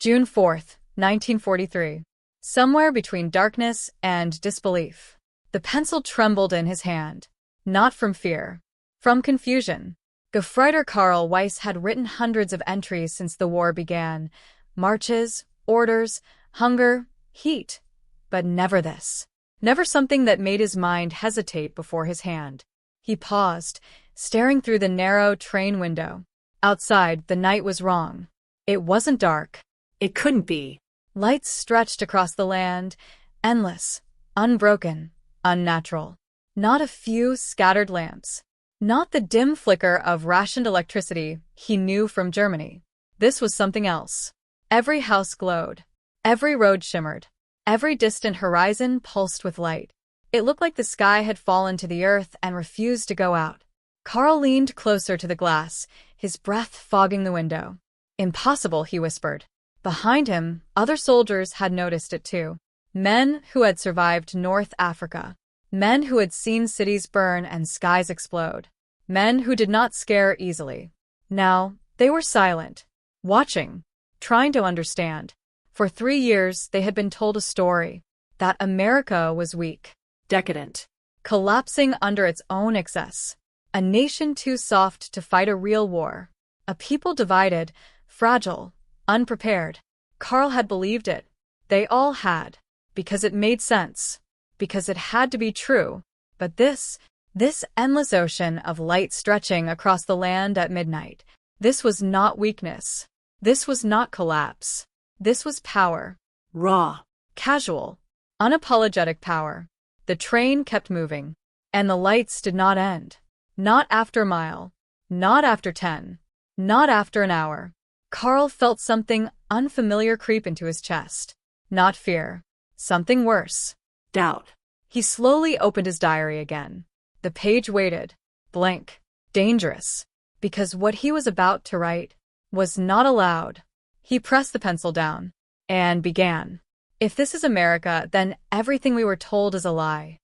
June 4th, 1943. Somewhere between darkness and disbelief. The pencil trembled in his hand. Not from fear. From confusion. Gefreiter Karl Weiss had written hundreds of entries since the war began. Marches, orders, hunger, heat. But never this. Never something that made his mind hesitate before his hand. He paused, staring through the narrow train window. Outside, the night was wrong. It wasn't dark. It couldn't be. Lights stretched across the land, endless, unbroken, unnatural. Not a few scattered lamps. Not the dim flicker of rationed electricity he knew from Germany. This was something else. Every house glowed. Every road shimmered. Every distant horizon pulsed with light. It looked like the sky had fallen to the earth and refused to go out. Karl leaned closer to the glass, his breath fogging the window. "Impossible," he whispered. Behind him, other soldiers had noticed it too. Men who had survived North Africa. Men who had seen cities burn and skies explode. Men who did not scare easily. Now, they were silent, watching, trying to understand. For 3 years, they had been told a story, that America was weak, Decadent. collapsing under its own excess. A nation too soft to fight a real war. A people divided, fragile, unprepared. Karl had believed it. They all had. Because it made sense. Because it had to be true. But this endless ocean of light stretching across the land at midnight, this was not weakness. This was not collapse. This was power. Raw. Casual. Unapologetic power. The train kept moving. And the lights did not end. Not after a mile. Not after 10. Not after an hour. Karl felt something unfamiliar creep into his chest. Not fear. Something worse. Doubt. He slowly opened his diary again. The page waited. Blank. Dangerous. Because what he was about to write was not allowed. He pressed the pencil down. And began. If this is America, then everything we were told is a lie.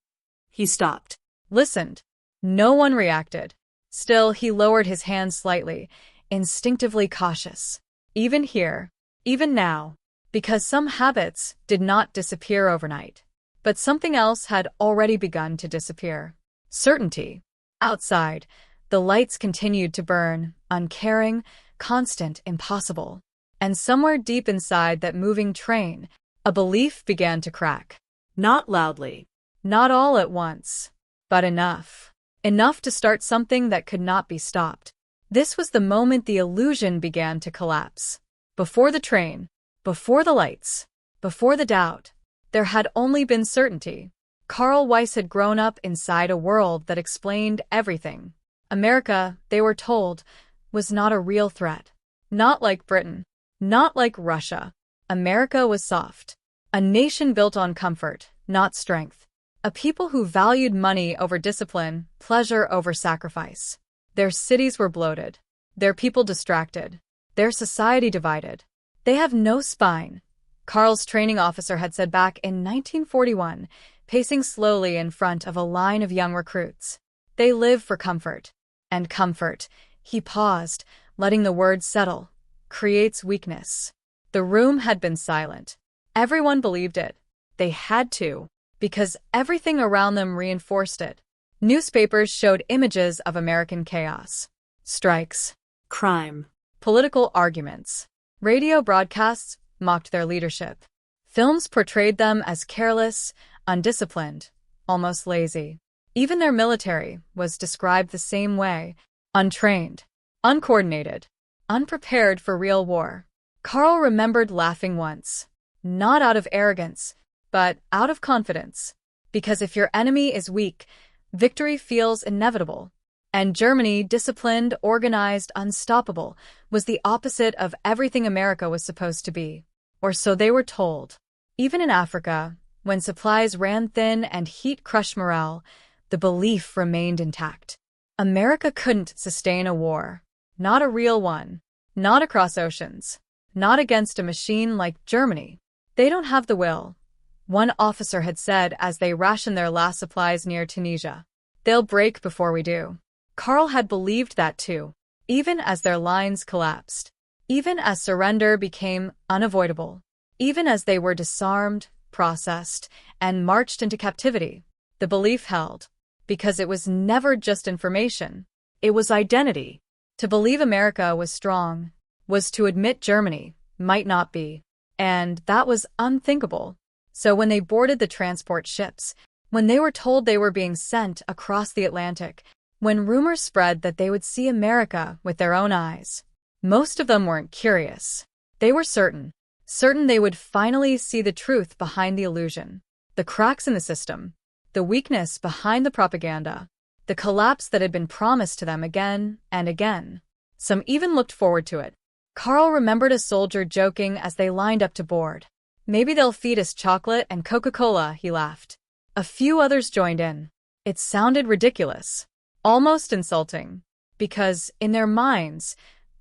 He stopped. Listened. No one reacted. Still, he lowered his hand slightly, instinctively cautious. Even here, even now, because some habits did not disappear overnight. But something else had already begun to disappear. Certainty. Outside, the lights continued to burn, uncaring, constant, impossible. And somewhere deep inside that moving train, a belief began to crack. Not loudly. Not all at once. But enough. Enough to start something that could not be stopped. This was the moment the illusion began to collapse. Before the train, before the lights, before the doubt, there had only been certainty. Karl Weiss had grown up inside a world that explained everything. America, they were told, was not a real threat. Not like Britain. Not like Russia. America was soft. A nation built on comfort, not strength. A people who valued money over discipline, pleasure over sacrifice. Their cities were bloated. Their people distracted. Their society divided. They have no spine. Karl's training officer had said back in 1941, pacing slowly in front of a line of young recruits. They live for comfort. And comfort, he paused, letting the words settle, creates weakness. The room had been silent. Everyone believed it. They had to, because everything around them reinforced it. Newspapers showed images of American chaos. Strikes. Crime. Political arguments. Radio broadcasts mocked their leadership. Films portrayed them as careless, undisciplined, almost lazy. Even their military was described the same way, untrained, uncoordinated, unprepared for real war. Karl remembered laughing once, not out of arrogance, but out of confidence. Because if your enemy is weak, victory feels inevitable. And Germany, disciplined, organized, unstoppable, was the opposite of everything America was supposed to be. Or so they were told. Even in Africa, when supplies ran thin and heat crushed morale, the belief remained intact. America couldn't sustain a war. Not a real one. Not across oceans. Not against a machine like Germany. They don't have the will. One officer had said as they rationed their last supplies near Tunisia. They'll break before we do. Karl had believed that too, even as their lines collapsed. Even as surrender became unavoidable, even as they were disarmed, processed, and marched into captivity, the belief held, because it was never just information. It was identity. To believe America was strong was to admit Germany might not be, and that was unthinkable. So when they boarded the transport ships, when they were told they were being sent across the Atlantic, when rumors spread that they would see America with their own eyes, most of them weren't curious. They were certain they would finally see the truth behind the illusion, the cracks in the system, the weakness behind the propaganda, the collapse that had been promised to them again and again. Some even looked forward to it. Carl remembered a soldier joking as they lined up to board. "Maybe they'll feed us chocolate and Coca-Cola," he laughed. A few others joined in. It sounded ridiculous, almost insulting, because, in their minds,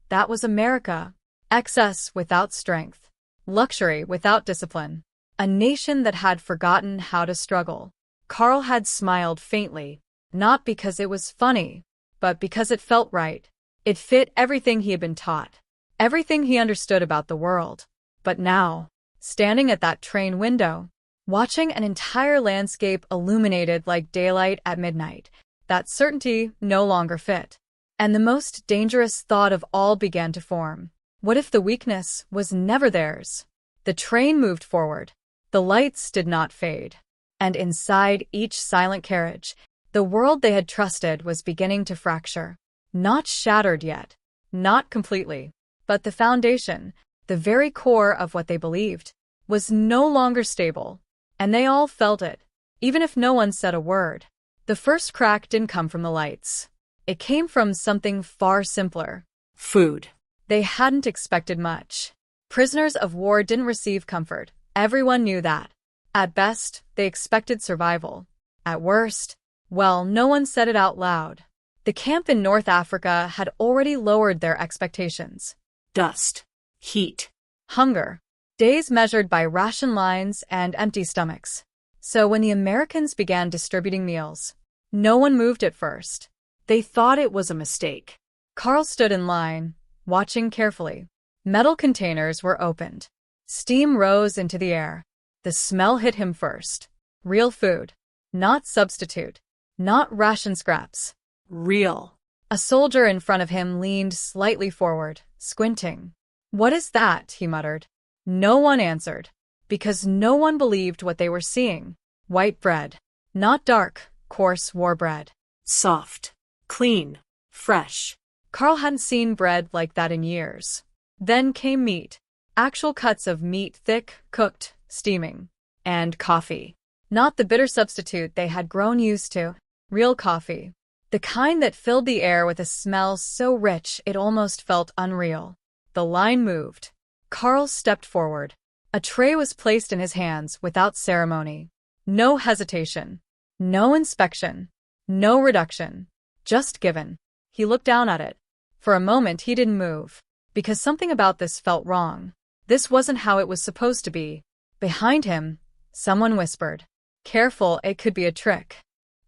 that was America. Excess without strength, luxury without discipline, a nation that had forgotten how to struggle. Carl had smiled faintly, not because it was funny, but because it felt right. It fit everything he had been taught, everything he understood about the world. But now, standing at that train window, watching an entire landscape illuminated like daylight at midnight, that certainty no longer fit. And the most dangerous thought of all began to form. What if the weakness was never theirs? The train moved forward. The lights did not fade. And inside each silent carriage, the world they had trusted was beginning to fracture. Not shattered yet, not completely, but the foundation, the very core of what they believed, was no longer stable. And they all felt it, even if no one said a word. The first crack didn't come from the lights. It came from something far simpler. Food. They hadn't expected much. Prisoners of war didn't receive comfort. Everyone knew that. At best, they expected survival. At worst, well, no one said it out loud. The camp in North Africa had already lowered their expectations. Dust. Heat. Hunger. Days measured by ration lines and empty stomachs. So when the Americans began distributing meals, no one moved at first. They thought it was a mistake. Carl stood in line, watching carefully. Metal containers were opened. Steam rose into the air. The smell hit him first. Real food. Not substitute. Not ration scraps. Real. A soldier in front of him leaned slightly forward, squinting. "What is that?" he muttered. No one answered, because no one believed what they were seeing. White bread. Not dark, coarse war bread. Soft. Clean. Fresh. Carl hadn't seen bread like that in years. Then came meat. Actual cuts of meat, thick, cooked, steaming. And coffee. Not the bitter substitute they had grown used to. Real coffee. The kind that filled the air with a smell so rich it almost felt unreal. The line moved. Carl stepped forward. A tray was placed in his hands without ceremony. No hesitation. No inspection. No reduction. Just given. He looked down at it. For a moment he didn't move, because something about this felt wrong. This wasn't how it was supposed to be. Behind him, someone whispered, "Careful, it could be a trick."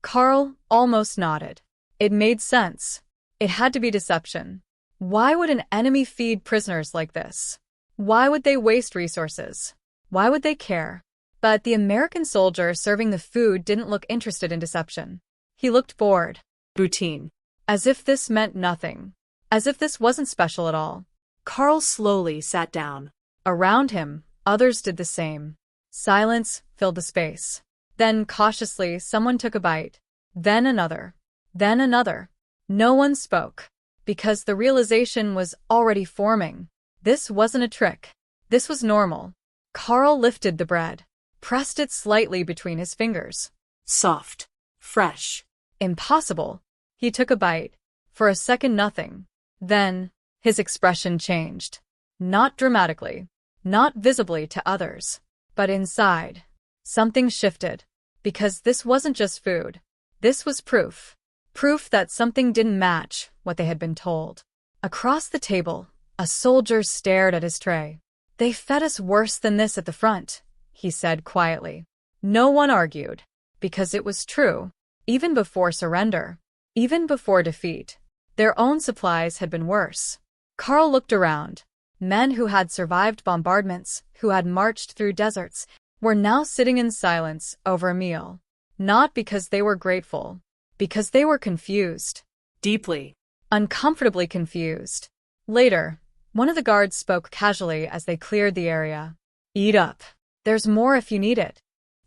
Carl almost nodded. It made sense. It had to be deception. Why would an enemy feed prisoners like this? Why would they waste resources? Why would they care? But the American soldier serving the food didn't look interested in deception. He looked bored. Routine. As if this meant nothing. As if this wasn't special at all. Carl slowly sat down. Around him, others did the same. Silence filled the space. Then, cautiously, someone took a bite. Then another. Then another. No one spoke, because the realization was already forming. This wasn't a trick. This was normal. Carl lifted the bread, pressed it slightly between his fingers. Soft. Fresh. Impossible. He took a bite. For a second, nothing. Then, his expression changed. Not dramatically. Not visibly to others. But inside, something shifted. Because this wasn't just food. This was proof. Proof that something didn't match what they had been told. Across the table, a soldier stared at his tray. "They fed us worse than this at the front," he said quietly. No one argued, because it was true. Even before surrender, even before defeat, their own supplies had been worse. Carl looked around. Men who had survived bombardments, who had marched through deserts, were now sitting in silence over a meal. Not because they were grateful, because they were confused. Deeply. Uncomfortably confused. Later, one of the guards spoke casually as they cleared the area. Eat up. There's more if you need it.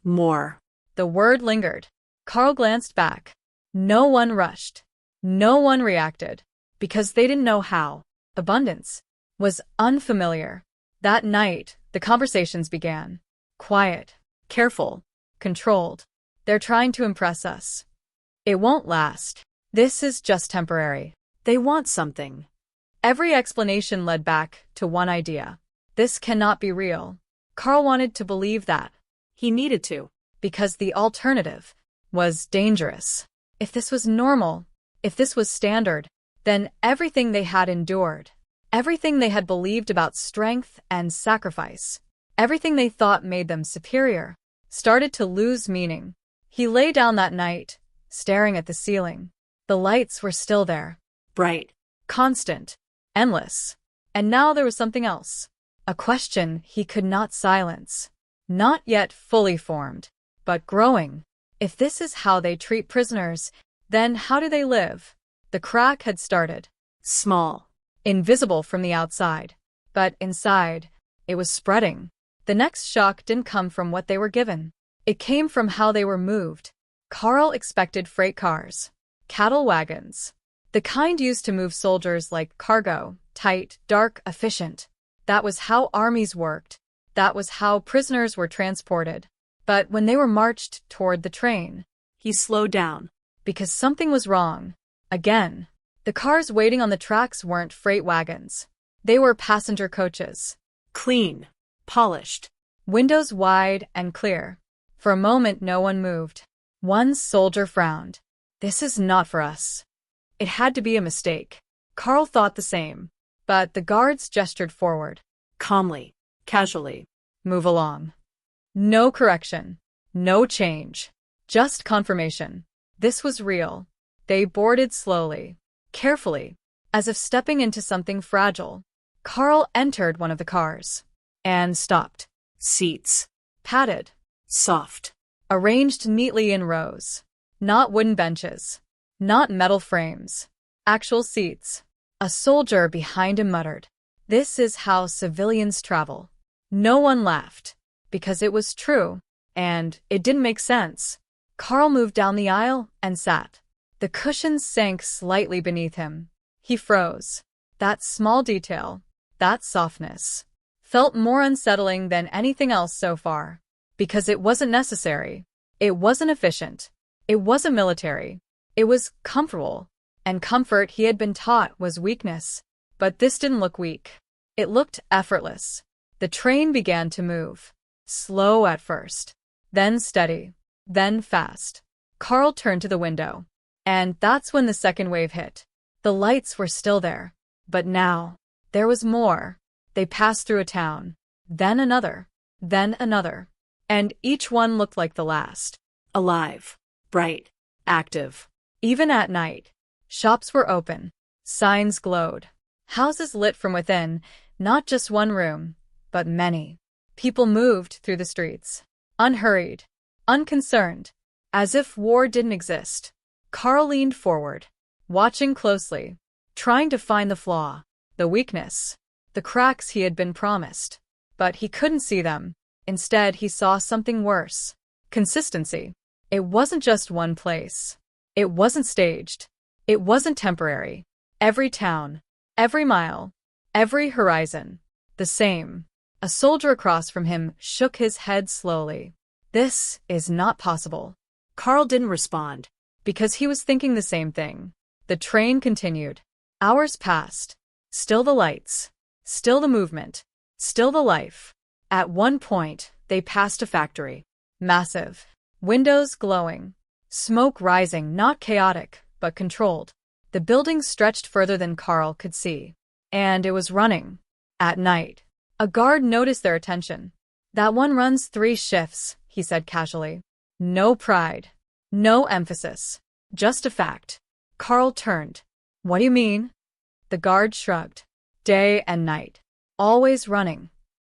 More. The word lingered. Carl glanced back. No one rushed. No one reacted. Because they didn't know how. Abundance was unfamiliar. That night, the conversations began. Quiet, careful, controlled. They're trying to impress us. It won't last. This is just temporary. They want something. Every explanation led back to one idea. This cannot be real. Carl wanted to believe that. He needed to. Because the alternative was dangerous. If this was normal, if this was standard, then everything they had endured, everything they had believed about strength and sacrifice, everything they thought made them superior, started to lose meaning. He lay down that night, staring at the ceiling. The lights were still there. Bright. Constant. Endless. And now there was something else. A question he could not silence. Not yet fully formed, but growing. If this is how they treat prisoners, then how do they live? The crack had started. Small. Invisible from the outside. But inside, it was spreading. The next shock didn't come from what they were given. It came from how they were moved. Carl expected freight cars. Cattle wagons. The kind used to move soldiers like cargo, tight, dark, efficient. That was how armies worked. That was how prisoners were transported. But when they were marched toward the train, he slowed down. Because something was wrong. Again. The cars waiting on the tracks weren't freight wagons. They were passenger coaches. Clean. Polished. Windows wide and clear. For a moment no one moved. One soldier frowned. This is not for us. It had to be a mistake. Carl thought the same. But the guards gestured forward. Calmly. Casually. Move along. No correction. No change. Just confirmation. This was real. They boarded slowly. Carefully. As if stepping into something fragile. Carl entered one of the cars. And stopped. Seats. Padded. Soft. Arranged neatly in rows. Not wooden benches. Not metal frames. Actual seats. A soldier behind him muttered. This is how civilians travel. No one laughed. Because it was true. And it didn't make sense. Carl moved down the aisle and sat. The cushions sank slightly beneath him. He froze. That small detail, that softness, felt more unsettling than anything else so far. Because it wasn't necessary. It wasn't efficient. It wasn't military. It was comfortable. And comfort, he had been taught, was weakness. But this didn't look weak. It looked effortless. The train began to move. Slow at first. Then steady. Then fast. Carl turned to the window. And that's when the second wave hit. The lights were still there. But now, there was more. They passed through a town. Then another. Then another. And each one looked like the last. Alive. Bright. Active. Even at night. Shops were open. Signs glowed. Houses lit from within, not just one room, but many. People moved through the streets. Unhurried. Unconcerned. As if war didn't exist. Carl leaned forward, watching closely, trying to find the flaw, the weakness, the cracks he had been promised. But he couldn't see them. Instead, he saw something worse. Consistency. It wasn't just one place. It wasn't staged. It wasn't temporary. Every town, every mile, every horizon, the same. A soldier across from him shook his head slowly. This is not possible. Carl didn't respond. Because he was thinking the same thing. The train continued. Hours passed. Still the lights. Still the movement. Still the life. At one point, they passed a factory. Massive. Windows glowing. Smoke rising, not chaotic, but controlled. The building stretched further than Carl could see. And it was running. At night. A guard noticed their attention. That one runs 3 shifts, he said casually. No pride. No emphasis. Just a fact. Carl turned. What do you mean? The guard shrugged. Day and night. Always running.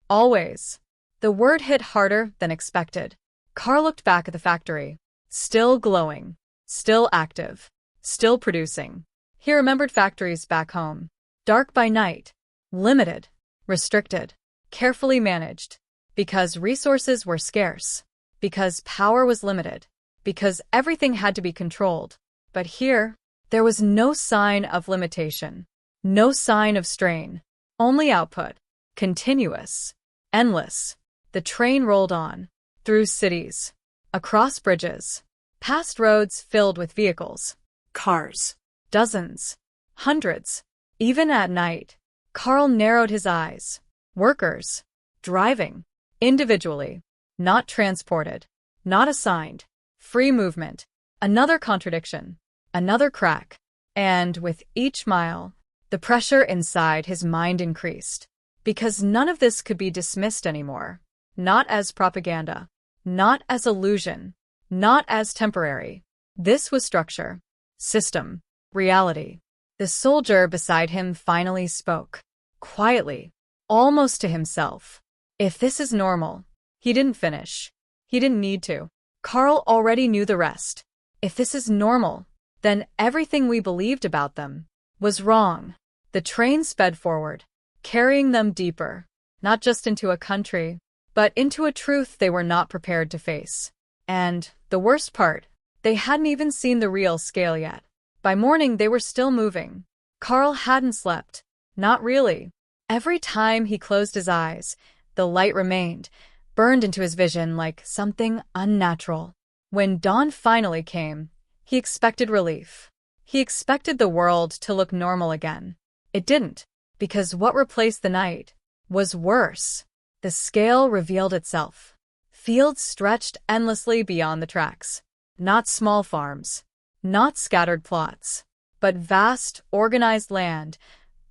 Always. The word hit harder than expected. Carl looked back at the factory. Still glowing. Still active. Still producing. He remembered factories back home. Dark by night. Limited. Restricted. Carefully managed. Because resources were scarce. Because power was limited. Because everything had to be controlled. But here, there was no sign of limitation. No sign of strain. Only output. Continuous. Endless. The train rolled on. Through cities. Across bridges. Past roads filled with vehicles. Cars. Dozens. Hundreds. Even at night. Carl narrowed his eyes. Workers. Driving. Individually. Not transported. Not assigned. Free movement. Another contradiction. Another crack. And with each mile, the pressure inside his mind increased. Because none of this could be dismissed anymore. Not as propaganda. Not as illusion. Not as temporary. This was structure. System. Reality. The soldier beside him finally spoke. Quietly. Almost to himself. If this is normal. He didn't finish. He didn't need to. Carl already knew the rest. If this is normal, then everything we believed about them was wrong. The train sped forward, carrying them deeper, not just into a country, but into a truth they were not prepared to face. And, the worst part, they hadn't even seen the real scale yet. By morning they were still moving. Carl hadn't slept. Not really. Every time he closed his eyes, the light remained, burned into his vision like something unnatural. When dawn finally came, he expected relief. He expected the world to look normal again. It didn't, because what replaced the night was worse. The scale revealed itself. Fields stretched endlessly beyond the tracks. Not small farms. Not scattered plots. But vast, organized land,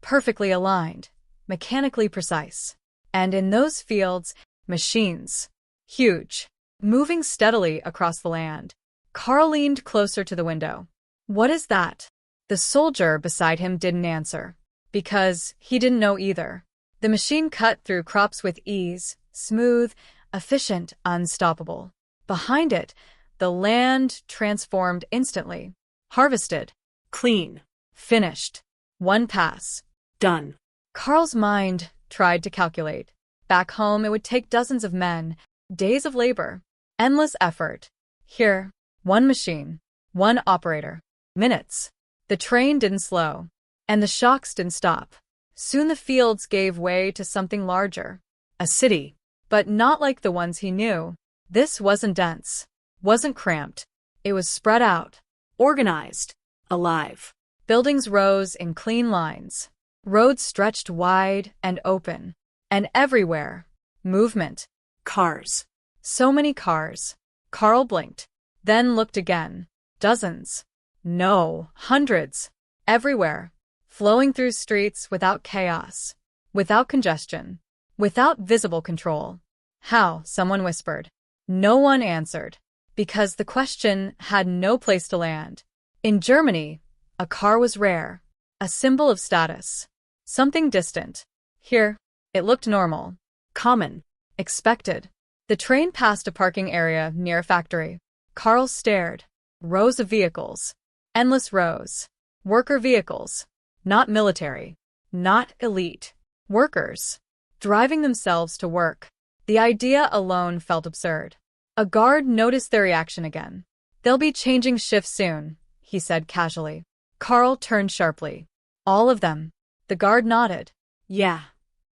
perfectly aligned, mechanically precise. And in those fields, machines. Huge. Moving steadily across the land. Carl leaned closer to the window. What is that? The soldier beside him didn't answer. Because he didn't know either. The machine cut through crops with ease, smooth, efficient, unstoppable. Behind it, the land transformed instantly. Harvested. Clean. Finished. One pass. Done. Carl's mind tried to calculate. Back home, it would take dozens of men, days of labor, endless effort. Here, one machine, one operator. Minutes. The train didn't slow. And the shocks didn't stop. Soon the fields gave way to something larger. A city. But not like the ones he knew. This wasn't dense. Wasn't cramped. It was spread out. Organized. Alive. Buildings rose in clean lines. Roads stretched wide and open. And everywhere. Movement. Cars. So many cars. Carl blinked. Then looked again. Dozens. No, hundreds. Everywhere. Flowing through streets without chaos. Without congestion. Without visible control. How? Someone whispered. No one answered. Because the question had no place to land. In Germany, a car was rare. A symbol of status. Something distant. Here, it looked normal. Common. Expected. The train passed a parking area near a factory. Carl stared. Rows of vehicles. Endless rows. Worker vehicles. Not military. Not elite. Workers. Driving themselves to work. The idea alone felt absurd. A guard noticed their reaction again. They'll be changing shifts soon, he said casually. Carl turned sharply. All of them. The guard nodded. Yeah.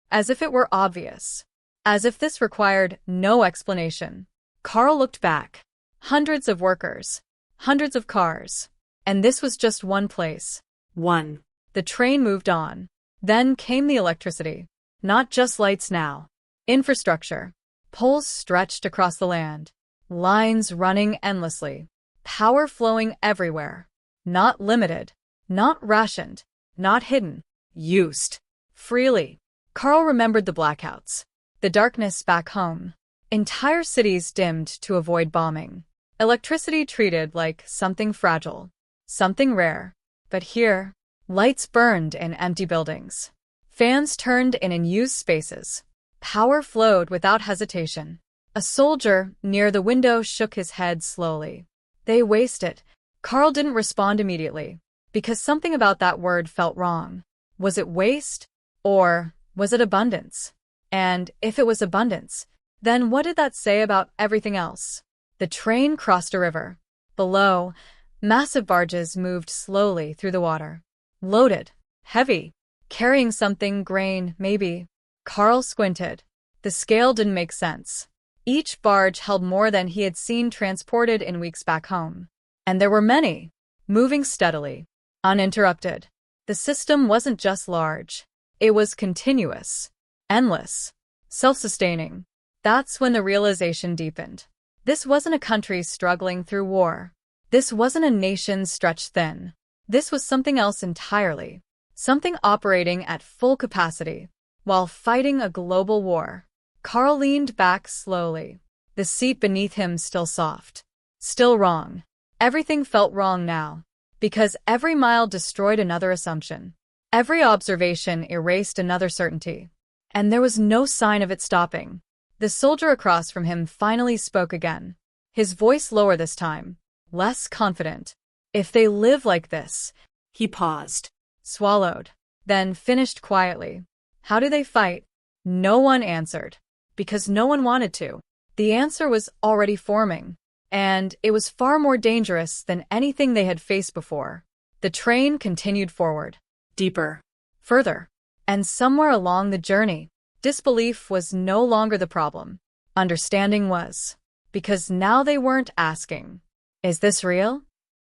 As if it were obvious. As if this required no explanation. Carl looked back. Hundreds of workers. Hundreds of cars. And this was just one place. One. The train moved on. Then came the electricity. Not just lights now. Infrastructure. Poles stretched across the land. Lines running endlessly. Power flowing everywhere. Not limited. Not rationed. Not hidden. Used. Freely. Carl remembered the blackouts. The darkness back home. Entire cities dimmed to avoid bombing. Electricity treated like something fragile. Something rare. But here, lights burned in empty buildings. Fans turned in unused spaces. Power flowed without hesitation. A soldier near the window shook his head slowly. They waste it. Carl didn't respond immediately, because something about that word felt wrong. Was it waste? Or was it abundance? And if it was abundance, then what did that say about everything else? The train crossed a river. Below, massive barges moved slowly through the water. Loaded, heavy, carrying something, grain, maybe. Carl squinted. The scale didn't make sense. Each barge held more than he had seen transported in weeks back home. And there were many, moving steadily, uninterrupted. The system wasn't just large. It was continuous, endless, self-sustaining. That's when the realization deepened. This wasn't a country struggling through war. This wasn't a nation stretched thin. This was something else entirely. Something operating at full capacity, while fighting a global war. Carl leaned back slowly. The seat beneath him still soft. Still wrong. Everything felt wrong now. Because every mile destroyed another assumption. Every observation erased another certainty. And there was no sign of it stopping. The soldier across from him finally spoke again. His voice lower this time. Less confident. If they live like this. He paused. Swallowed. Then finished quietly. How do they fight? No one answered. Because no one wanted to. The answer was already forming. And it was far more dangerous than anything they had faced before. The train continued forward. Deeper. Further. And somewhere along the journey, disbelief was no longer the problem. Understanding was. Because now they weren't asking, is this real?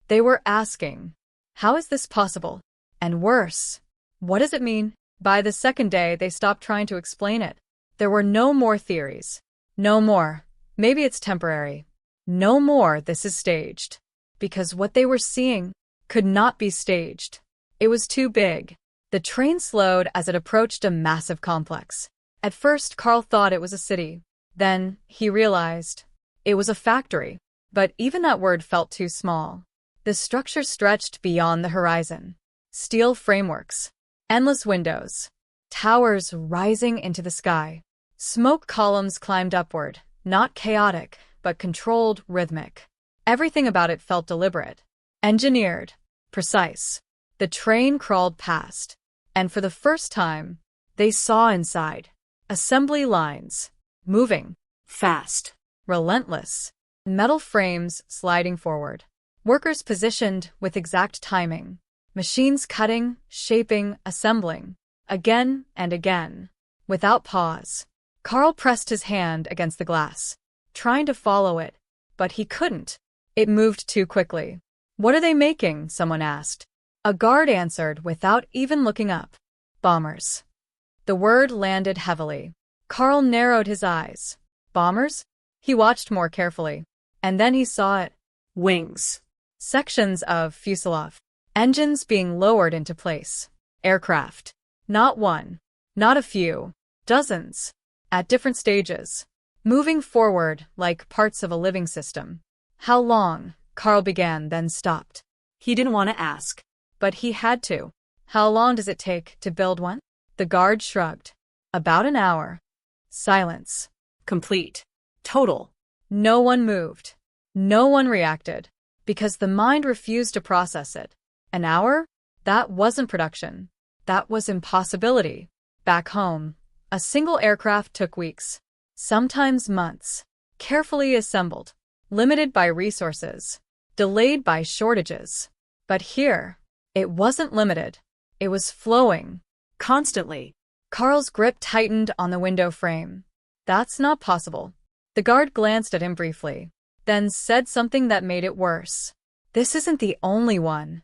They were asking, how is this possible? And worse, what does it mean? By the second day, they stopped trying to explain it. There were no more theories. No more, maybe it's temporary. No more, this is staged. Because what they were seeing could not be staged. It was too big. The train slowed as it approached a massive complex. At first, Carl thought it was a city. Then, he realized it was a factory. But even that word felt too small. The structure stretched beyond the horizon. Steel frameworks. Endless windows. Towers rising into the sky. Smoke columns climbed upward, not chaotic, but controlled, rhythmic. Everything about it felt deliberate. Engineered. Precise. The train crawled past. And for the first time, they saw inside. Assembly lines. Moving. Fast. Relentless. Metal frames sliding forward. Workers positioned with exact timing. Machines cutting, shaping, assembling. Again and again. Without pause. Carl pressed his hand against the glass, trying to follow it, but he couldn't. It moved too quickly. What are they making? Someone asked. A guard answered without even looking up. Bombers. The word landed heavily. Carl narrowed his eyes. Bombers? He watched more carefully. And then he saw it. Wings. Sections of fuselage. Engines being lowered into place. Aircraft. Not one. Not a few. Dozens. At different stages. Moving forward like parts of a living system. How long? Carl began, then stopped. He didn't want to ask. But he had to. How long does it take to build one? The guard shrugged. About an hour. Silence. Complete. Total. No one moved. No one reacted. Because the mind refused to process it. An hour? That wasn't production. That was impossibility. Back home, a single aircraft took weeks. Sometimes months. Carefully assembled. Limited by resources. Delayed by shortages. But here, it wasn't limited. It was flowing. Constantly. Carl's grip tightened on the window frame. That's not possible. The guard glanced at him briefly, then said something that made it worse. This isn't the only one.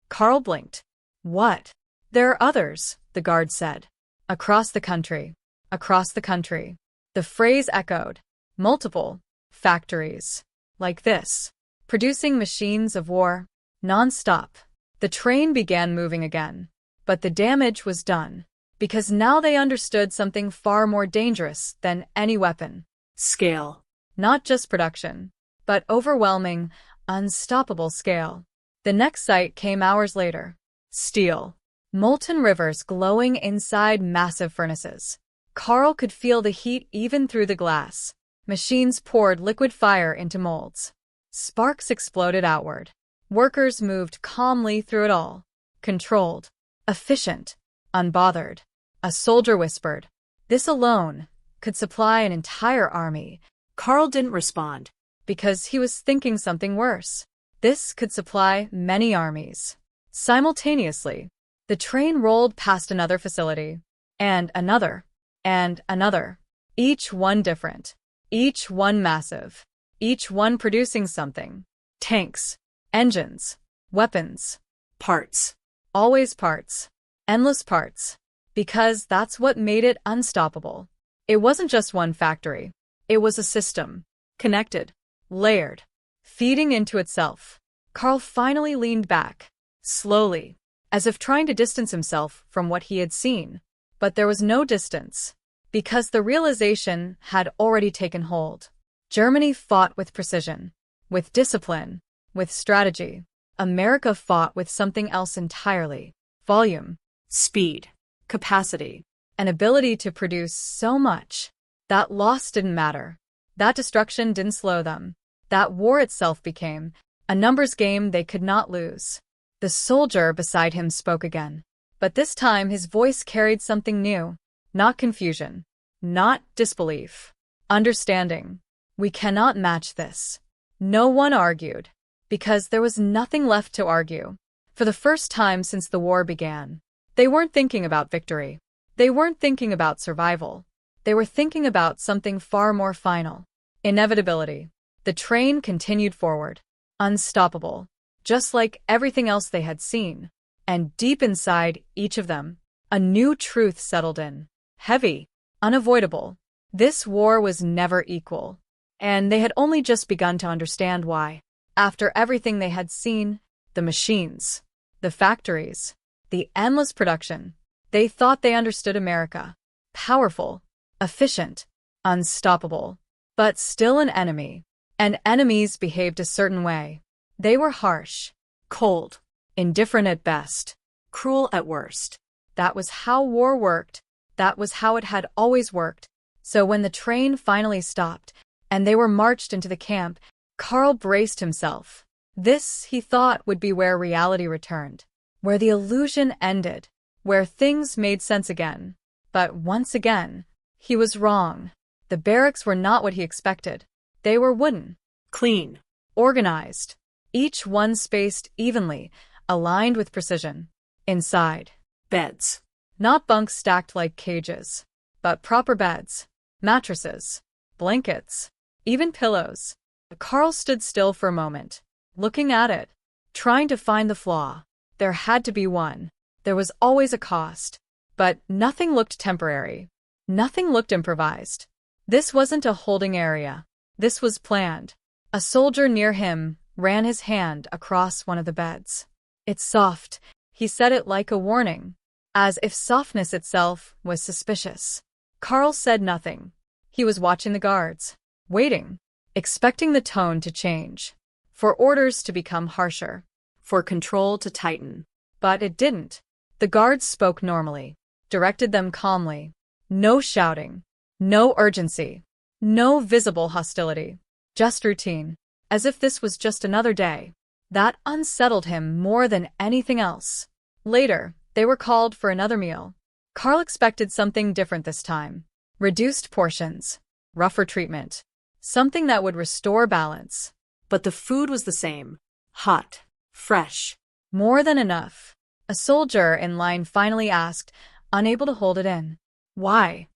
Carl blinked. What? There are others, the guard said. Across the country. Across the country. The phrase echoed. Multiple factories. Like this. Producing machines of war. Non-stop. The train began moving again. But the damage was done. Because now they understood something far more dangerous than any weapon. Scale. Not just production, but overwhelming, unstoppable scale. The next sight came hours later. Steel. Molten rivers glowing inside massive furnaces. Carl could feel the heat even through the glass. Machines poured liquid fire into molds. Sparks exploded outward. Workers moved calmly through it all. Controlled. Efficient. Unbothered. A soldier whispered, "This alone could supply an entire army." Carl didn't respond. Because he was thinking something worse. This could supply many armies. Simultaneously, the train rolled past another facility. And another. And another. Each one different. Each one massive. Each one producing something. Tanks. Engines. Weapons. Parts. Always parts. Endless parts. Because that's what made it unstoppable. It wasn't just one factory. It was a system. Connected. Layered. Feeding into itself. Carl finally leaned back. Slowly. As if trying to distance himself from what he had seen. But there was no distance. Because the realization had already taken hold. Germany fought with precision. With discipline. With strategy. America fought with something else entirely. Volume. Speed. Capacity. An ability to produce so much. That loss didn't matter. That destruction didn't slow them. That war itself became a numbers game they could not lose. The soldier beside him spoke again. But this time his voice carried something new. Not confusion. Not disbelief. Understanding. We cannot match this. No one argued. Because there was nothing left to argue. For the first time since the war began. They weren't thinking about victory. They weren't thinking about survival. They were thinking about something far more final. Inevitability. The train continued forward. Unstoppable. Just like everything else they had seen. And deep inside each of them, a new truth settled in. Heavy. Unavoidable. This war was never equal. And they had only just begun to understand why. After everything they had seen, the machines, the factories, the endless production, they thought they understood America. Powerful, efficient, unstoppable, but still an enemy. And enemies behaved a certain way. They were harsh, cold, indifferent at best, Cruel at worst. That was how war worked. That was how it had always worked. So when the train finally stopped, and they were marched into the camp, Carl braced himself. This, he thought, would be where reality returned. Where the illusion ended. Where things made sense again. But once again, he was wrong. The barracks were not what he expected. They were wooden. Clean. Organized. Each one spaced evenly, aligned with precision. Inside. Beds. Not bunks stacked like cages. But proper beds. Mattresses. Blankets. Even pillows. Carl stood still for a moment, looking at it, trying to find the flaw. There had to be one. There was always a cost. But nothing looked temporary. Nothing looked improvised. This wasn't a holding area. This was planned. A soldier near him ran his hand across one of the beds. "It's soft," he said it like a warning, as if softness itself was suspicious. Carl said nothing. He was watching the guards, waiting, expecting the tone to change, for orders to become harsher, For control to tighten. but it didn't. The guards spoke normally, directed them calmly. No shouting, no urgency, no visible hostility, just routine, as if this was just another day. That unsettled him more than anything else. Later, they were called for another meal. Carl expected something different this time. Reduced portions, rougher treatment, something that would restore balance. But the food was the same. Hot. Fresh. More than enough. A soldier in line finally asked, unable to hold it in. "Why?"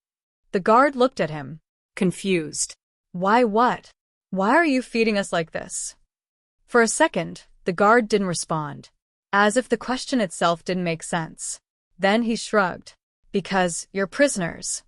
The guard looked at him. Confused. "Why what? Why are you feeding us like this?" For a second, the guard didn't respond, as if the question itself didn't make sense. Then he shrugged. "Because you're prisoners."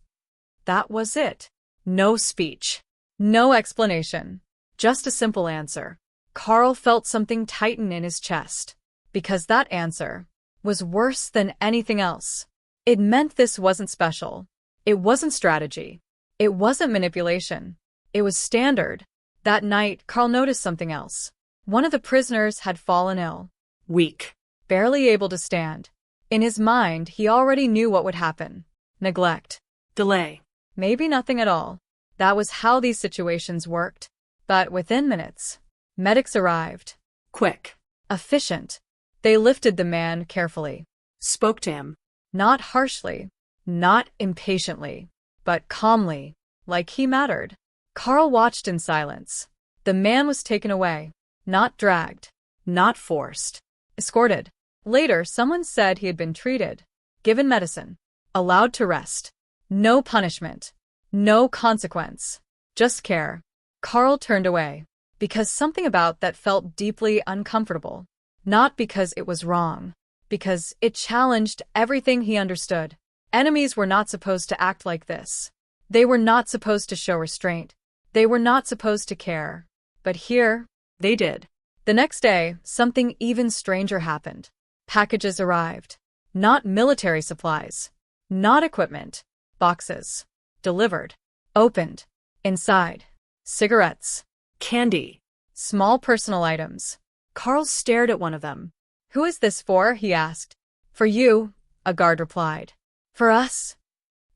That was it. No speech. No explanation. Just a simple answer. Carl felt something tighten in his chest. Because that answer was worse than anything else. It meant this wasn't special. It wasn't strategy. It wasn't manipulation. It was standard. That night, Carl noticed something else. One of the prisoners had fallen ill. Weak. Barely able to stand. In his mind, he already knew what would happen. Neglect. Delay. Maybe nothing at all. That was how these situations worked. But within minutes, medics arrived. Quick. Efficient. They lifted the man carefully. Spoke to him. Not harshly, not impatiently, but calmly, like he mattered. Carl watched in silence. The man was taken away. Not dragged. Not forced. Escorted. Later, someone said he had been treated, given medicine, allowed to rest. No punishment. No consequence. Just care. Carl turned away, because something about that felt deeply uncomfortable. Not because it was wrong, because it challenged everything he understood. Enemies were not supposed to act like this. They were not supposed to show restraint. They were not supposed to care. But here, they did. The next day, something even stranger happened. Packages arrived. Not military supplies. Not equipment. Boxes. Delivered. Opened. Inside. Cigarettes. Candy. Small personal items. Carl stared at one of them. "Who is this for?" he asked. "For you," a guard replied. "For us?"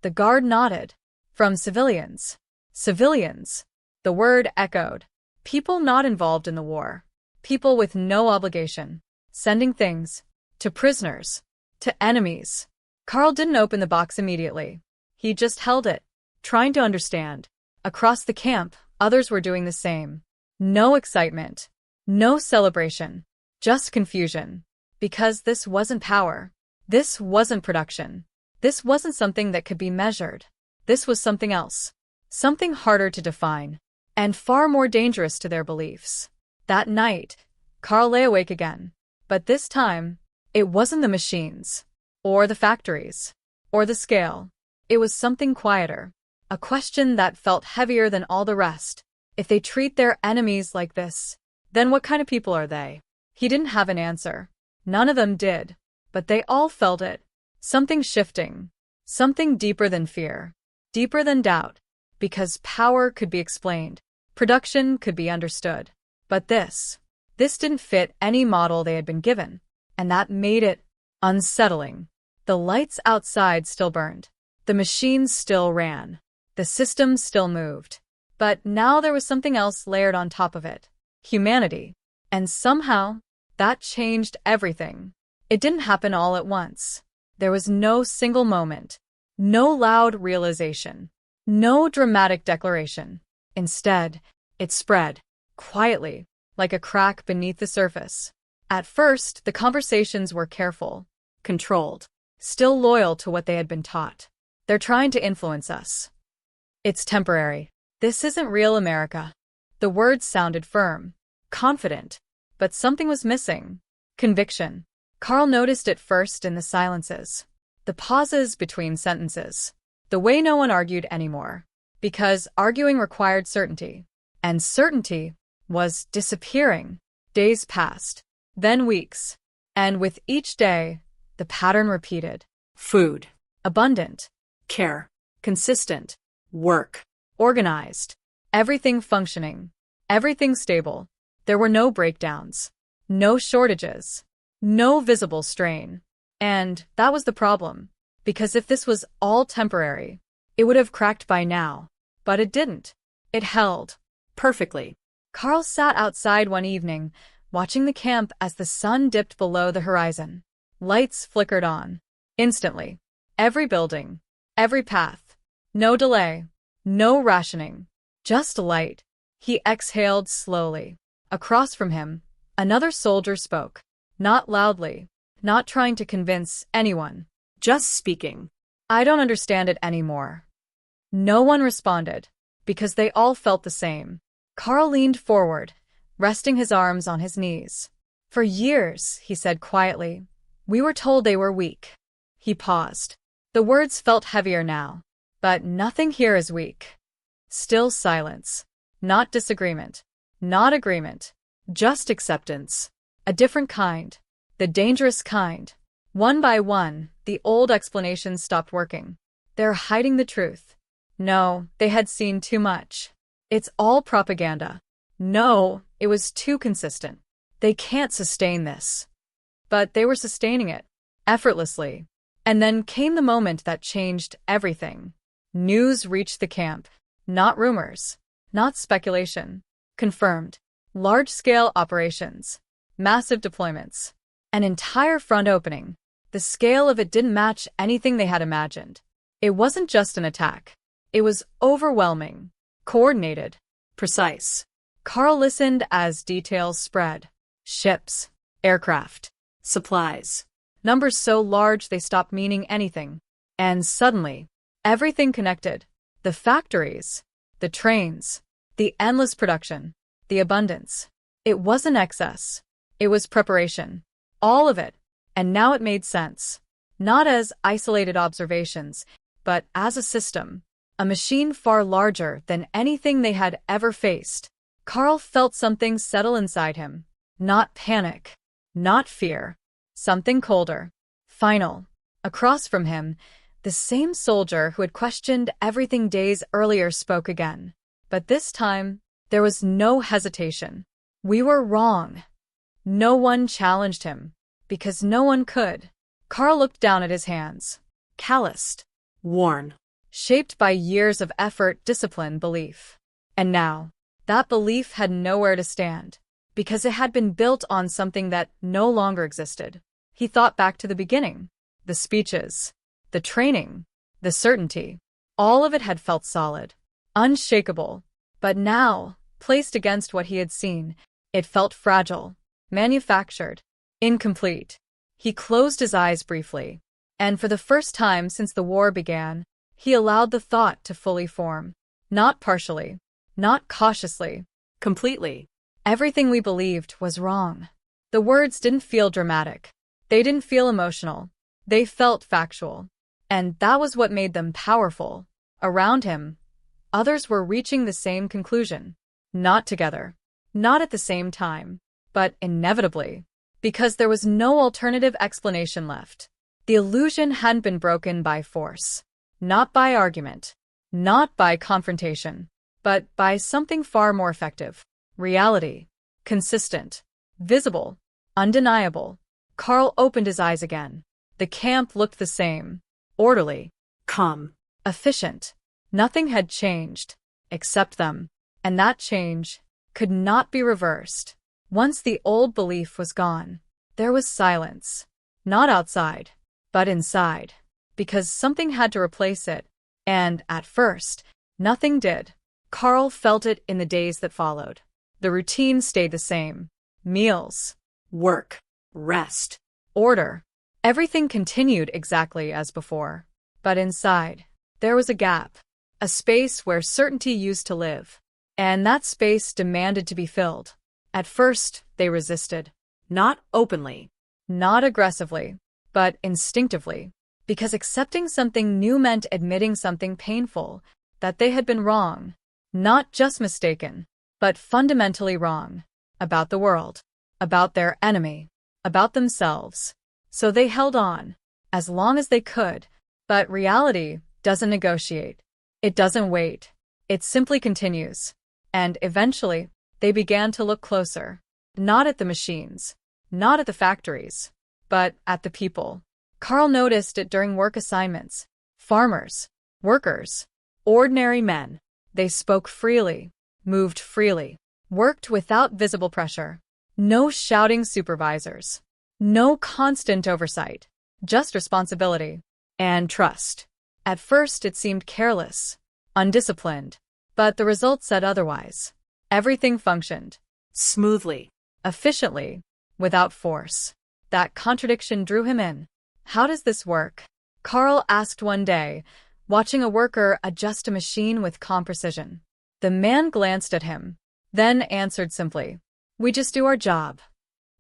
The guard nodded. "From civilians." Civilians. The word echoed. People not involved in the war. People with no obligation. Sending things. To prisoners. To enemies. Carl didn't open the box immediately. He just held it, trying to understand. Across the camp, others were doing the same. No excitement. No celebration. Just confusion. Because this wasn't power. This wasn't production. This wasn't something that could be measured. This was something else. Something harder to define. And far more dangerous to their beliefs. That night, Carl lay awake again. But this time, it wasn't the machines. Or the factories. Or the scale. It was something quieter. A question that felt heavier than all the rest. If they treat their enemies like this, then what kind of people are they? He didn't have an answer. None of them did. But they all felt it. Something shifting. Something deeper than fear. Deeper than doubt. Because power could be explained. Production could be understood. But this didn't fit any model they had been given. And that made it unsettling. The lights outside still burned. The machines still ran. The system still moved. But now there was something else layered on top of it. Humanity. And somehow, that changed everything. It didn't happen all at once. There was no single moment. No loud realization. No dramatic declaration. Instead, it spread, quietly, like a crack beneath the surface. At first, the conversations were careful, controlled, still loyal to what they had been taught. "They're trying to influence us. It's temporary. This isn't real America." The words sounded firm, confident, but something was missing. Conviction. Carl noticed it first in the silences. The pauses between sentences. The way no one argued anymore. Because arguing required certainty. And certainty was disappearing. Days passed. Then weeks. And with each day, the pattern repeated. Food. Abundant. Care. Consistent. Work. Organized. Everything functioning. Everything stable. There were no breakdowns. No shortages. No visible strain. And that was the problem. Because if this was all temporary, it would have cracked by now. But it didn't. It held. Perfectly. Carl sat outside one evening, watching the camp as the sun dipped below the horizon. Lights flickered on. Instantly. Every building. Every path. No delay. No rationing. Just light. He exhaled slowly. Across from him, another soldier spoke. Not loudly. Not trying to convince anyone. Just speaking. "I don't understand it anymore." No one responded, because they all felt the same. Carl leaned forward, resting his arms on his knees. "For years," he said quietly, "we were told they were weak." He paused. The words felt heavier now. But nothing here is weak. Still silence. Not disagreement. Not agreement. Just acceptance. A different kind. The dangerous kind. One by one, the old explanations stopped working. They're hiding the truth. No, they had seen too much. It's all propaganda. No, it was too consistent. They can't sustain this. But they were sustaining it. effortlessly. And then came the moment that changed everything. News reached the camp. Not rumors. Not speculation. Confirmed. Large-scale operations. Massive deployments. An entire front opening. The scale of it didn't match anything they had imagined. It wasn't just an attack. It was overwhelming. Coordinated. Precise. Carl listened as details spread. Ships. Aircraft. Supplies. Numbers so large they stopped meaning anything. And suddenly, everything connected. The factories. The trains. The endless production. The abundance. It wasn't excess. It was preparation. All of it. And now it made sense. Not as isolated observations, but as a system. A machine far larger than anything they had ever faced. Carl felt something settle inside him. Not panic. Not fear. Something colder. Final. Across from him, the same soldier who had questioned everything days earlier spoke again. But this time, there was no hesitation. We were wrong. No one challenged him, because no one could. Carl looked down at his hands. Calloused. Worn. Shaped by years of effort, discipline, belief. And now, that belief had nowhere to stand, because it had been built on something that no longer existed. He thought back to the beginning. The speeches. The training. The certainty. All of it had felt solid. Unshakable. But now, placed against what he had seen, it felt fragile. Manufactured. Incomplete. He closed his eyes briefly. And for the first time since the war began, he allowed the thought to fully form. Not partially. Not cautiously. Completely. Everything we believed was wrong. The words didn't feel dramatic. They didn't feel emotional. They felt factual. And that was what made them powerful. Around him, others were reaching the same conclusion. Not together. Not at the same time. But inevitably. Because there was no alternative explanation left. The illusion hadn't been broken by force. Not by argument. Not by confrontation. But by something far more effective. Reality. Consistent. Visible. Undeniable. Carl opened his eyes again. The camp looked the same. Orderly. Calm. Efficient. Nothing had changed. Except them. And that change could not be reversed. Once the old belief was gone, there was silence. Not outside, but inside. Because something had to replace it. And, at first, nothing did. Carl felt it in the days that followed. The routine stayed the same. Meals. Work. Rest. Order. Everything continued exactly as before. But inside, there was a gap. A space where certainty used to live. And that space demanded to be filled. At first, they resisted. Not openly. Not aggressively, but instinctively. Because accepting something new meant admitting something painful, that they had been wrong. Not just mistaken, but fundamentally wrong. About the world. About their enemy. About themselves. So they held on. As long as they could. But reality doesn't negotiate. It doesn't wait. It simply continues. And eventually, they began to look closer. Not at the machines. Not at the factories. But at the people. Carl noticed it during work assignments. Farmers. Workers. Ordinary men. They spoke freely. Moved freely. Worked without visible pressure. No shouting supervisors. No constant oversight. Just responsibility. And trust. At first it seemed careless. Undisciplined. But the results said otherwise. Everything functioned. Smoothly. Efficiently. Without force. That contradiction drew him in. How does this work? Carl asked one day, watching a worker adjust a machine with calm precision. The man glanced at him, then answered simply, "We just do our job."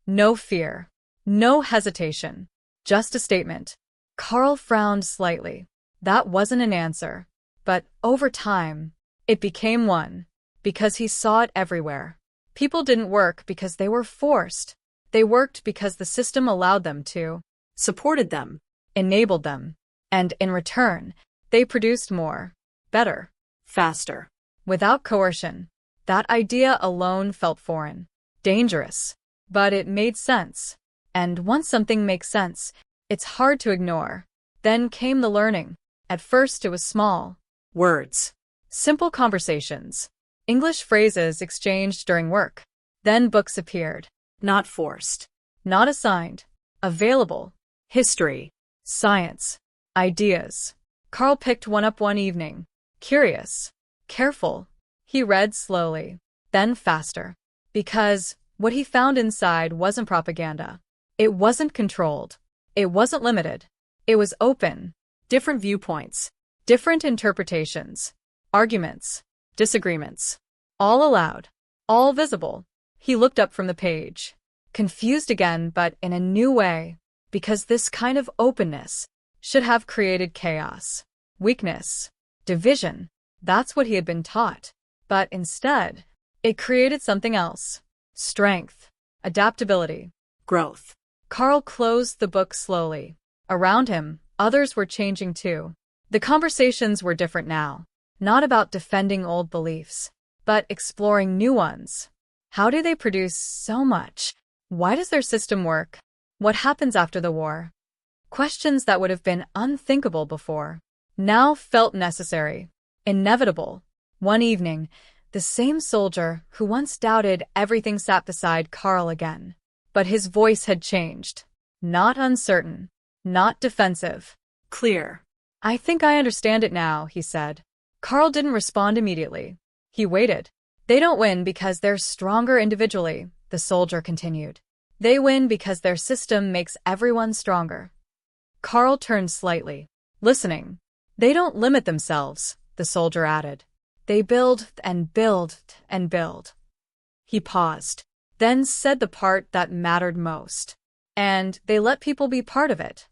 No fear. No hesitation. Just a statement. Carl frowned slightly. That wasn't an answer. But over time, it became one. Because he saw it everywhere. People didn't work because they were forced. They worked because the system allowed them to. Supported them. Enabled them. And in return, they produced more. Better. Faster. Without coercion. That idea alone felt foreign. Dangerous. But it made sense. And once something makes sense, It's hard to ignore. Then came the learning. At first it was small. Words. Simple conversations. English phrases exchanged during work. Then books appeared. Not forced. Not assigned. Available. History. Science. Ideas. Carl picked one up one evening. Curious. Careful. He read slowly. Then faster. Because what he found inside wasn't propaganda. It wasn't controlled. It wasn't limited. It was open. Different viewpoints. Different interpretations. Arguments. Disagreements. All allowed. All visible. He looked up from the page. Confused again, but in a new way. Because this kind of openness should have created chaos. Weakness. Division. That's what he had been taught. But instead, it created something else. Strength. Adaptability. Growth. Carl closed the book slowly. Around him, others were changing too. The conversations were different now. Not about defending old beliefs, but exploring new ones. How do they produce so much? Why does their system work? What happens after the war? Questions that would have been unthinkable before now felt necessary, inevitable. One evening, the same soldier who once doubted everything sat beside Carl again. But his voice had changed. Not uncertain. Not defensive. Clear. I think I understand it now, he said. Carl didn't respond immediately. He waited. They don't win because they're stronger individually, the soldier continued. They win because their system makes everyone stronger. Carl turned slightly, listening. They don't limit themselves, the soldier added. They build and build and build. He paused, then said the part that mattered most. And they let people be part of it.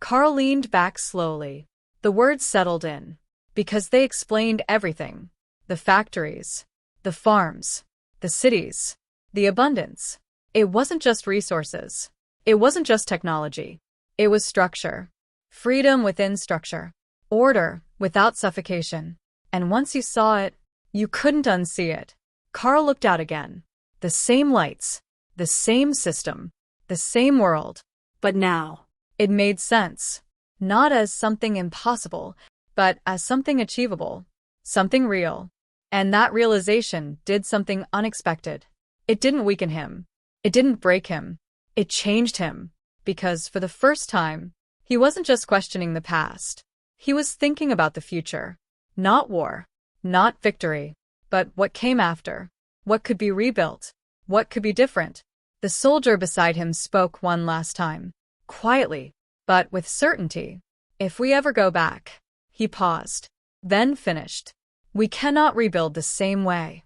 Carl leaned back slowly. The words settled in. Because they explained everything. The factories. The farms. The cities. The abundance. It wasn't just resources. It wasn't just technology. It was structure. Freedom within structure. Order without suffocation. And once you saw it, you couldn't unsee it. Carl looked out again. The same lights. The same system. The same world. But now, it made sense. Not as something impossible, but as something achievable. Something real. And that realization did something unexpected. It didn't weaken him. It didn't break him. It changed him. Because for the first time, he wasn't just questioning the past. He was thinking about the future. Not war. Not victory. But what came after. What could be rebuilt. What could be different. The soldier beside him spoke one last time. Quietly, but with certainty. If we ever go back. He paused. Then finished. We cannot rebuild the same way.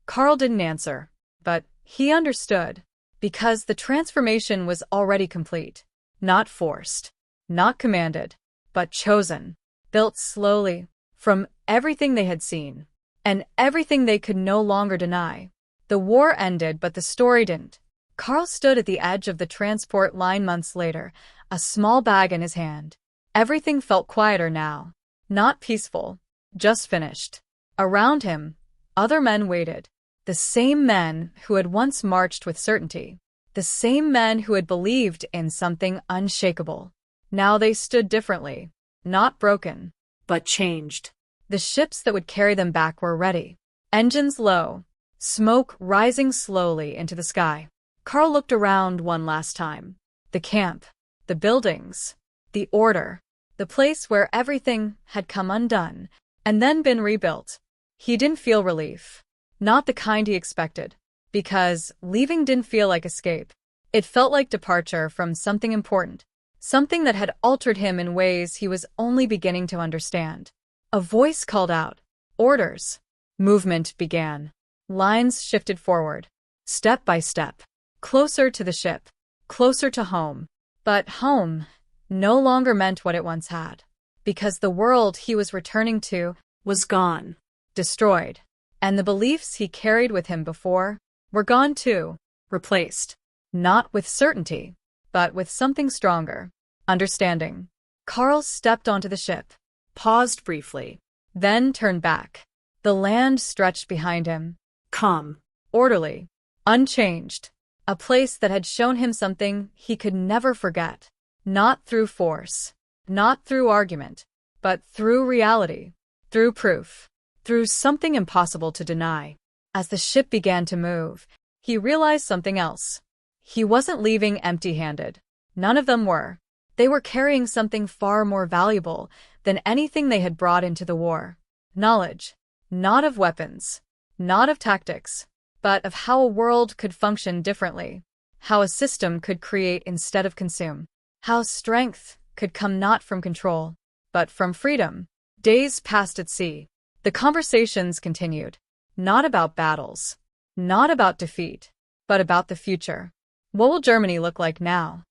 Carl didn't answer. But he understood. Because the transformation was already complete. Not forced. Not commanded. But chosen. Built slowly. From everything they had seen. And everything they could no longer deny. The war ended, but the story didn't. Carl stood at the edge of the transport line months later, a small bag in his hand. Everything felt quieter now. Not peaceful. Just finished. Around him, other men waited. The same men who had once marched with certainty. The same men who had believed in something unshakable. Now they stood differently. Not broken. But changed. The ships that would carry them back were ready. Engines low. Smoke rising slowly into the sky. Carl looked around one last time. The camp. The buildings. The order. The place where everything had come undone and then been rebuilt. He didn't feel relief. Not the kind he expected. Because leaving didn't feel like escape. It felt like departure from something important. Something that had altered him in ways he was only beginning to understand. A voice called out. Orders. Movement began. Lines shifted forward. Step by step. Closer to the ship. Closer to home. But home no longer meant what it once had. Because the world he was returning to was gone. Destroyed. And the beliefs he carried with him before were gone too. Replaced. Not with certainty, but with something stronger. Understanding. Carl stepped onto the ship. Paused briefly. Then turned back. The land stretched behind him. Calm. Orderly. Unchanged. A place that had shown him something he could never forget. Not through force, not through argument, but through reality, through proof, through something impossible to deny. As the ship began to move, he realized something else. He wasn't leaving empty-handed. None of them were. They were carrying something far more valuable than anything they had brought into the war. Knowledge, not of weapons, not of tactics, but of how a world could function differently, how a system could create instead of consume, how strength could come not from control, but from freedom. Days passed at sea. The conversations continued, not about battles, not about defeat, but about the future. What will Germany look like now?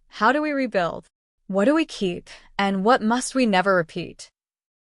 How do we rebuild? What do we keep, and what must we never repeat?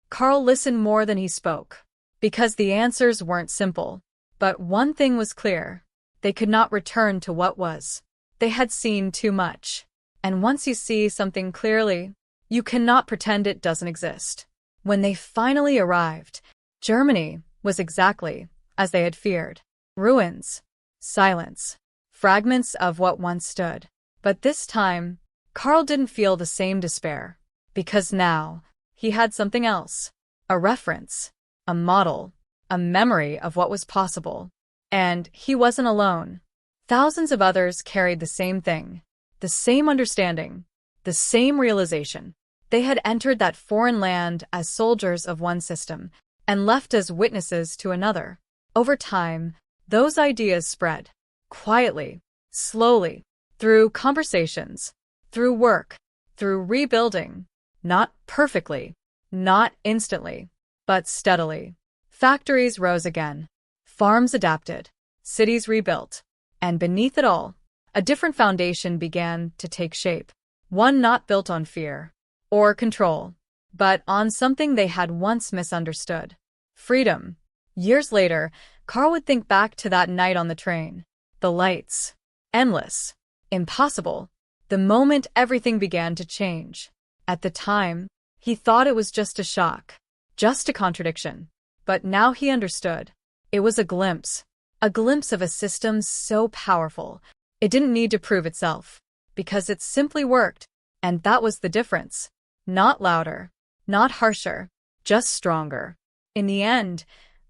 Karl listened more than he spoke, because the answers weren't simple. But one thing was clear. They could not return to what was. They had seen too much. And once you see something clearly, you cannot pretend it doesn't exist. When they finally arrived, Germany was exactly as they had feared. Ruins, silence, fragments of what once stood. But this time, Karl didn't feel the same despair, because now he had something else. A reference, a model, a memory of what was possible. And he wasn't alone. Thousands of others carried the same thing, the same understanding, the same realization. They had entered that foreign land as soldiers of one system and left as witnesses to another. Over time, those ideas spread, quietly, slowly, through conversations, through work, through rebuilding, not perfectly, not instantly, but steadily. Factories rose again, farms adapted, cities rebuilt, and beneath it all, a different foundation began to take shape. One not built on fear or control, but on something they had once misunderstood. Freedom. Years later, Karl would think back to that night on the train. The lights. Endless. Impossible. The moment everything began to change. At the time, he thought it was just a shock, just a contradiction. But now he understood. It was a glimpse of a system so powerful, it didn't need to prove itself, because it simply worked, and that was the difference. Not louder, not harsher, just stronger. In the end,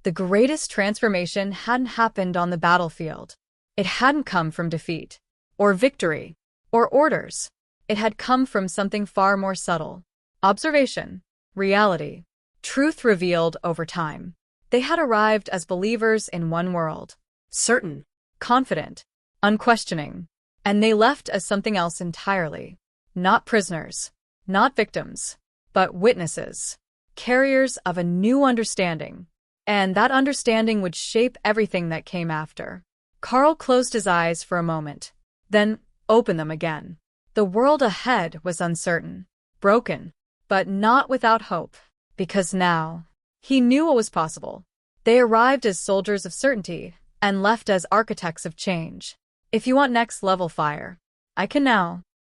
the greatest transformation hadn't happened on the battlefield. It hadn't come from defeat, or victory, or orders. It had come from something far more subtle. Observation, reality, truth revealed over time. They had arrived as believers in one world. Certain, confident, unquestioning. And they left as something else entirely. Not prisoners, not victims, but witnesses. Carriers of a new understanding. And that understanding would shape everything that came after. Karl closed his eyes for a moment, then opened them again. The world ahead was uncertain, broken, but not without hope, because now he knew what was possible. They arrived as soldiers of certainty and left as architects of change. If you want next level fire, I can now.